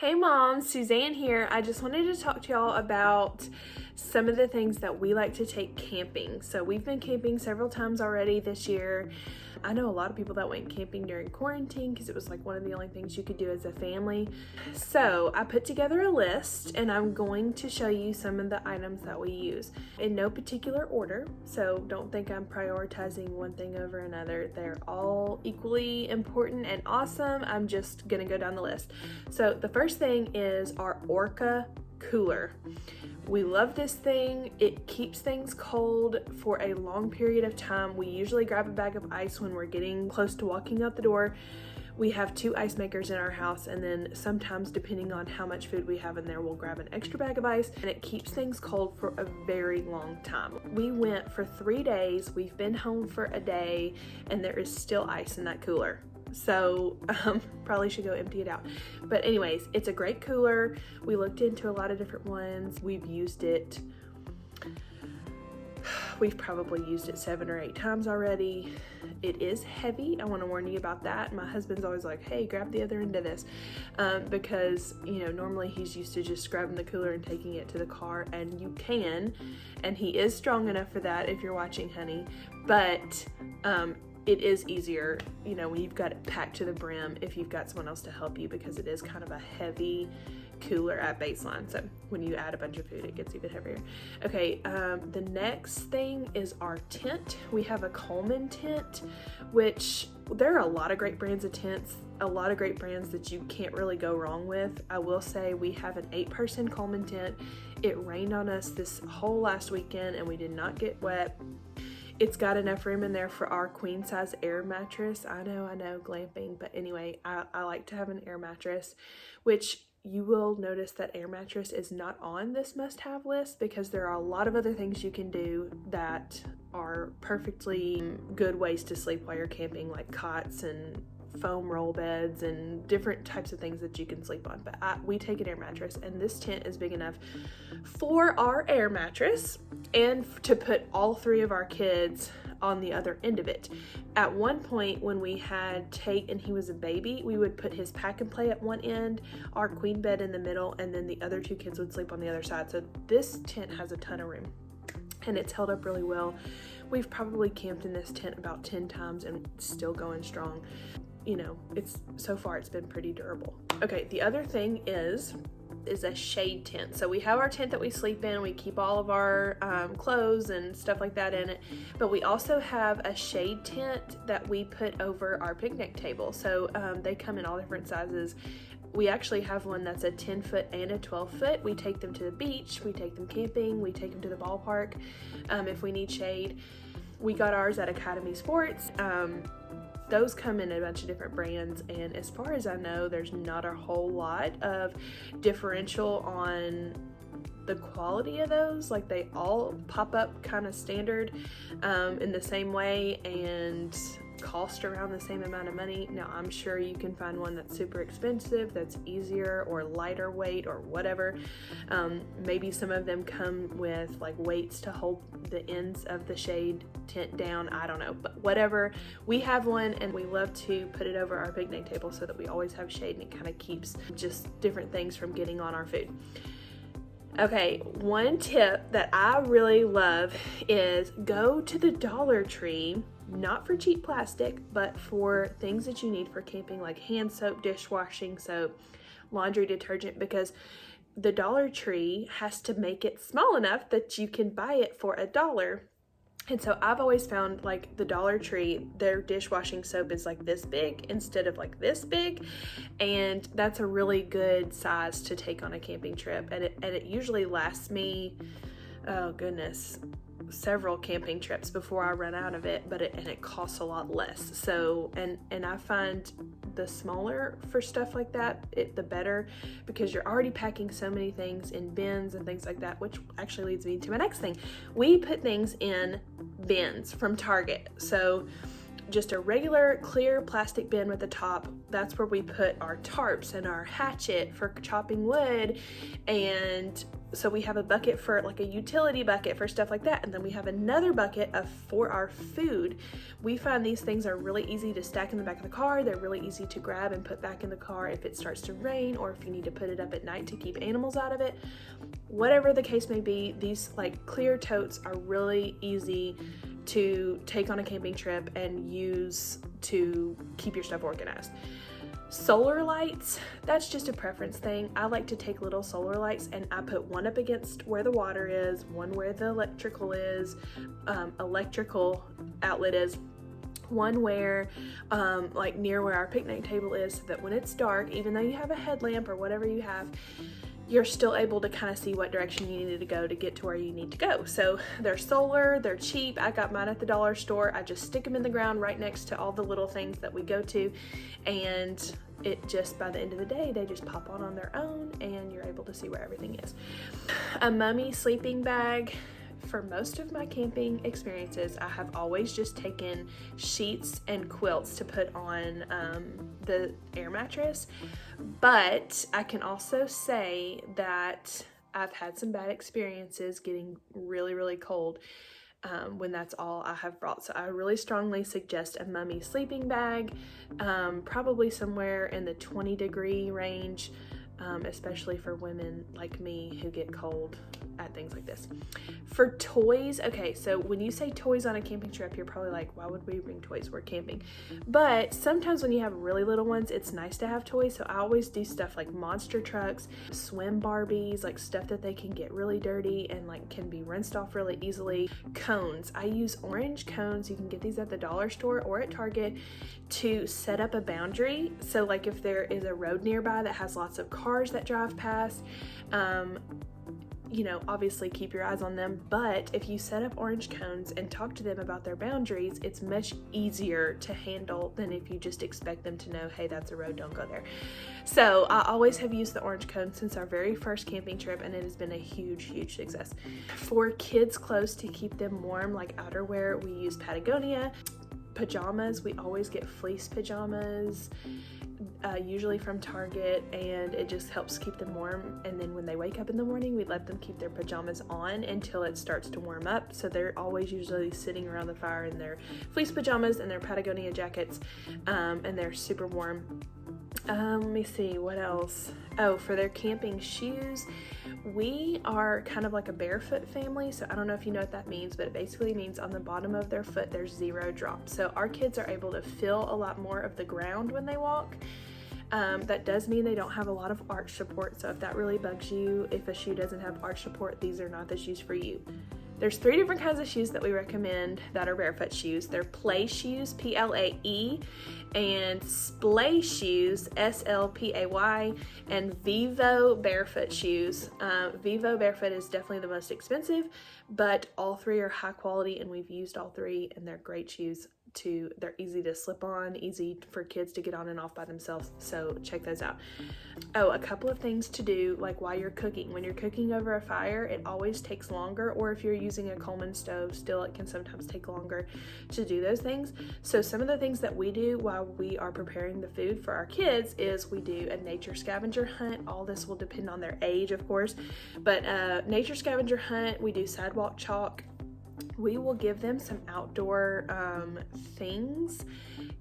Hey Mom, Suzanne here. I just wanted to talk to y'all about some of the things that we like to take camping. So we've been camping several times already this year. I know a lot of people that went camping during quarantine because it was like one of the only things you could do as a family. So I put together a list and I'm going to show you some of the items that we use in no particular order. So don't think I'm prioritizing one thing over another. They're all equally important and awesome. I'm just gonna go down the list. So the first thing is our Orca cooler. We love this thing. It keeps things cold for a long period of time. We usually grab a bag of ice when we're getting close to walking out the door. We have 2 ice makers in our house, and then sometimes depending on how much food we have in there, we'll grab an extra bag of ice, and it keeps things cold for a very long time. We went for 3 days. We've been home for a day, and there is still ice in that cooler. So probably should go empty it out. But anyways, it's a great cooler. We looked into a lot of different ones. We've used it. We've probably used it 7 or 8 times already. It is heavy. I want to warn you about that. My husband's always like, hey, grab the other end of this. Because, you know, normally he's used to just grabbing the cooler and taking it to the car, and you can. And he is strong enough for that if you're watching, honey. But it is easier, you know, when you've got it packed to the brim if you've got someone else to help you, because it is kind of a heavy cooler at baseline. So when you add a bunch of food, it gets even heavier. Okay, the next thing is our tent. We have a Coleman tent, which there are a lot of great brands of tents, a lot of great brands that you can't really go wrong with. I will say we have an 8-person Coleman tent. It rained on us this whole last weekend and we did not get wet. It's got enough room in there for our queen size air mattress. I know, glamping, but anyway, I like to have an air mattress, which you will notice that air mattress is not on this must-have list because there are a lot of other things you can do that are perfectly good ways to sleep while you're camping, like cots and foam roll beds and different types of things that you can sleep on. But we take an air mattress, and this tent is big enough for our air mattress and to put all 3 of our kids on the other end of it. At one point when we had Tate and he was a baby, we would put his pack and play at one end, our queen bed in the middle, and then the other 2 kids would sleep on the other side. So this tent has a ton of room and it's held up really well. We've probably camped in this tent about 10 times and it's still going strong. You know, so far it's been pretty durable. Okay, the other thing is a shade tent. So we have our tent that we sleep in. We keep all of our clothes and stuff like that in it. But we also have a shade tent that we put over our picnic table. So they come in all different sizes. We actually have one that's a 10-foot and a 12-foot. We take them to the beach. We take them camping. We take them to the ballpark if we need shade. We got ours at Academy Sports. Those come in a bunch of different brands, and as far as I know, there's not a whole lot of differential on the quality of those. Like, they all pop up kind of standard in the same way and cost around the same amount of money. Now, I'm sure you can find one that's super expensive, that's easier or lighter weight or whatever. Maybe some of them come with like weights to hold the ends of the shade tent down. I don't know, but whatever. We have one and we love to put it over our picnic table so that we always have shade, and it kind of keeps just different things from getting on our food. Okay, one tip that I really love is go to the Dollar Tree, not for cheap plastic, but for things that you need for camping, like hand soap, dishwashing soap, laundry detergent, because the Dollar Tree has to make it small enough that you can buy it for $1. And so I've always found, like, the Dollar Tree, their dishwashing soap is like this big instead of like this big, and that's a really good size to take on a camping trip, and it usually lasts me, oh goodness, several camping trips before I run out of it, but it costs a lot less. So and I find the smaller for stuff like that, the better, because you're already packing so many things in bins and things like that, which actually leads me to my next thing. We put things in bins from Target. So just a regular clear plastic bin with a top. That's where we put our tarps and our hatchet for chopping wood. And so we have a bucket for like a utility bucket for stuff like that. And then we have another bucket for our food. We find these things are really easy to stack in the back of the car. They're really easy to grab and put back in the car if it starts to rain, or if you need to put it up at night to keep animals out of it. Whatever the case may be, these like clear totes are really easy to take on a camping trip and use to keep your stuff organized. Solar lights, that's just a preference thing. I like to take little solar lights and I put one up against where the water is, one where the electrical outlet is, one where like near where our picnic table is, so that when it's dark, even though you have a headlamp or whatever you have, you're still able to kind of see what direction you needed to go to get to where you need to go. So they're solar, they're cheap. I got mine at the dollar store. I just stick them in the ground right next to all the little things that we go to, and it just, by the end of the day, they just pop on their own and you're able to see where everything is. A Mummy sleeping bag. For most of my camping experiences, I have always just taken sheets and quilts to put on the air mattress, but I can also say that I've had some bad experiences getting really, really cold when that's all I have brought. So I really strongly suggest a Mummy sleeping bag, probably somewhere in the 20-degree range, especially for women like me who get cold at things like this. For toys, okay, so when you say toys on a camping trip, you're probably like, why would we bring toys? We're camping. But sometimes when you have really little ones, it's nice to have toys. So I always do stuff like monster trucks, swim Barbies, like stuff that they can get really dirty and like can be rinsed off really easily. Cones, I use orange cones. You can get these at the dollar store or at Target to set up a boundary. So like if there is a road nearby that has lots of cars that drive past, you know, obviously keep your eyes on them, but if you set up orange cones and talk to them about their boundaries, it's much easier to handle than if you just expect them to know, hey, that's a road, don't go there. So I always have used the orange cone since our very first camping trip, and it has been a huge, huge success. For kids' clothes to keep them warm, like outerwear, we use Patagonia. Pajamas, we always get fleece pajamas, usually from Target, and it just helps keep them warm. And then when they wake up in the morning, we let them keep their pajamas on until it starts to warm up. So they're always usually sitting around the fire in their fleece pajamas and their Patagonia jackets, and they're super warm. Let me see, what else? Oh, for their camping shoes, we are kind of like a barefoot family. So I don't know if you know what that means, but it basically means on the bottom of their foot, there's 0 drop. So our kids are able to feel a lot more of the ground when they walk. That does mean they don't have a lot of arch support. So if that really bugs you, if a shoe doesn't have arch support, these are not the shoes for you. There's 3 different kinds of shoes that we recommend that are barefoot shoes. They're play shoes, P-L-A-E, and splay shoes, S-L-P-A-Y, and Vivo barefoot shoes. Vivo barefoot is definitely the most expensive, but all 3 are high quality, and we've used all 3, and they're great shoes. They're easy to slip on, easy for kids to get on and off by themselves, so check those out. Oh, a couple of things to do, like while you're cooking. When you're cooking over a fire, it always takes longer, or if you're using a Coleman stove, still it can sometimes take longer to do those things. So some of the things that we do while we are preparing the food for our kids is we do a nature scavenger hunt. All this will depend on their age, of course, but nature scavenger hunt, we do sidewalk chalk. We will give them some outdoor things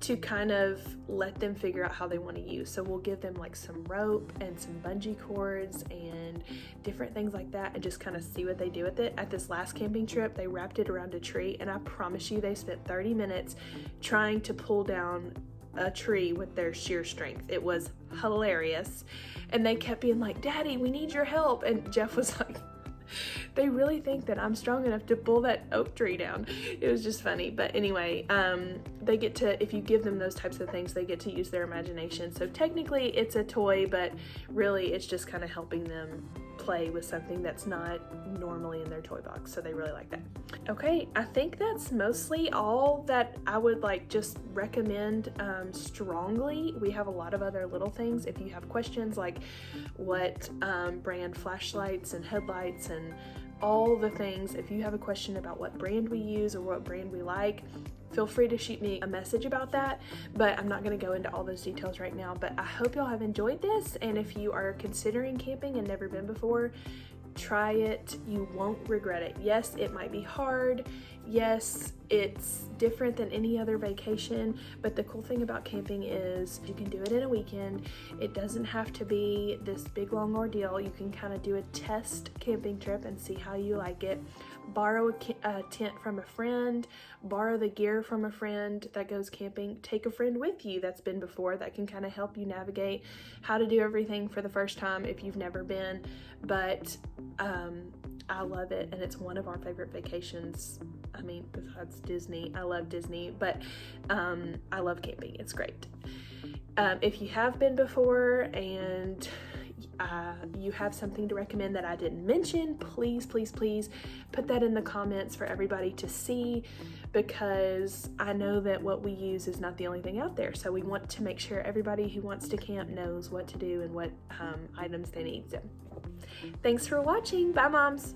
to kind of let them figure out how they want to use. So we'll give them like some rope and some bungee cords and different things like that, and just kind of see what they do with it. At this last camping trip, they wrapped it around a tree, and I promise you they spent 30 minutes trying to pull down a tree with their sheer strength. It was hilarious. And they kept being like, Daddy, we need your help. And Jeff was like, they really think that I'm strong enough to pull that oak tree down. It was just funny. But anyway, they get to, if you give them those types of things, they get to use their imagination. So technically it's a toy, but really it's just kind of helping them play with something that's not normally in their toy box. So they really like that. Okay, I think that's mostly all that I would like just recommend strongly. We have a lot of other little things. If you have questions like what brand flashlights and headlights and all the things, if you have a question about what brand we use or what brand we like, feel free to shoot me a message about that, but I'm not going to go into all those details right now. But I hope y'all have enjoyed this, and if you are considering camping and never been before, try it. You won't regret it. Yes, it might be hard. Yes, it's different than any other vacation, but the cool thing about camping is you can do it in a weekend. It doesn't have to be this big long ordeal. You can kind of do a test camping trip and see how you like it. Borrow a tent from a friend, borrow the gear from a friend that goes camping. Take a friend with you that's been before, that can kind of help you navigate how to do everything for the first time if you've never been. But I love it, and it's one of our favorite vacations. I mean, besides Disney, I love Disney, but I love camping. It's great. If you have been before and you have something to recommend that I didn't mention, please put that in the comments for everybody to see, because I know that what we use is not the only thing out there. So we want to make sure everybody who wants to camp knows what to do and what items they need. So thanks for watching. Bye, moms.